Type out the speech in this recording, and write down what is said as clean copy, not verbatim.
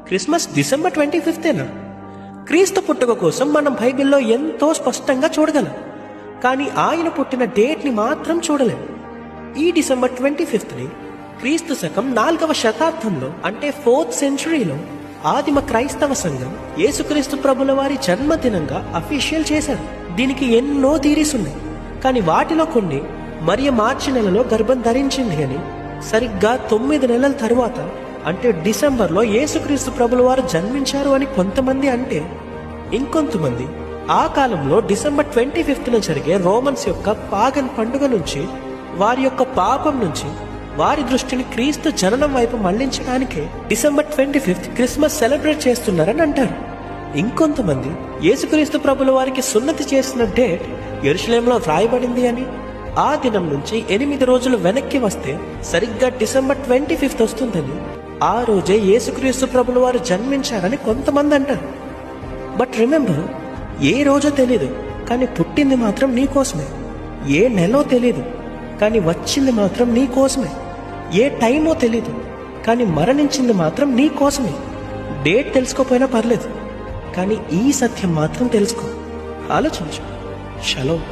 Christmas December 25థేనా? క్రీస్తు పుట్టుక కోసం మనం బైబిల్లో ఎంతో స్పష్టంగా చూడగలం, కానీ ఆయన పుట్టిన డేట్ని మాత్రం చూడలేం. ఈ డిసెంబర్ 25ని క్రీస్తు శకం 4వ శతాబ్దంలో అంటే 4th సెంచురీలో ఆదిమ క్రైస్తవ సంఘం యేసుక్రీస్తు ప్రభుల వారి జన్మదినంగా అఫీషియల్ చేశారు. దీనికి ఎన్నో థీరీస్ ఉన్నాయి, కానీ వాటిలో కొన్ని మరియ మార్చి నెలలో గర్భం ధరించింది అని, సరిగ్గా 9 నెలల తరువాత అంటే డిసెంబర్లో యేసుక్రీస్తు ప్రభుల వారు జన్మించారు అని కొంతమంది అంటే, ఇంకొంతమంది ఆ కాలంలో డిసెంబర్ 25న జరిగే రోమన్స్ యొక్క పాగన్ పండుగ నుంచి, వారి యొక్క పాపం నుంచి వారి దృష్టిని క్రీస్తు జననం వైపు మళ్లించడానికే డిసెంబర్ 25th క్రిస్మస్ సెలబ్రేట్ చేస్తున్నారని అంటారు. ఇంకొంతమంది యేసుక్రీస్తు ప్రభుల వారికి సున్నతి చేసిన డేట్ యెరూషలేంలో వ్రాయబడింది అని, ఆ దినం నుంచి 8 రోజులు వెనక్కి వస్తే సరిగ్గా డిసెంబర్ 25th వస్తుందని, ఆ రోజే యేసుక్రీస్తు ప్రభుల వారు జన్మించారని కొంతమంది అంటారు. బట్ రిమెంబర్, ఏ రోజో తెలీదు, కానీ పుట్టింది మాత్రం నీ కోసమే. ఏ నెలో తెలీదు, కానీ వచ్చింది మాత్రం నీ కోసమే. ఏ టైమో తెలీదు, కానీ మరణించింది మాత్రం నీ కోసమే. డేట్ తెలుసుకోపోయినా పర్లేదు, కానీ ఈ సత్యం మాత్రం తెలుసుకో. ఆలోచించు. షలోమ్.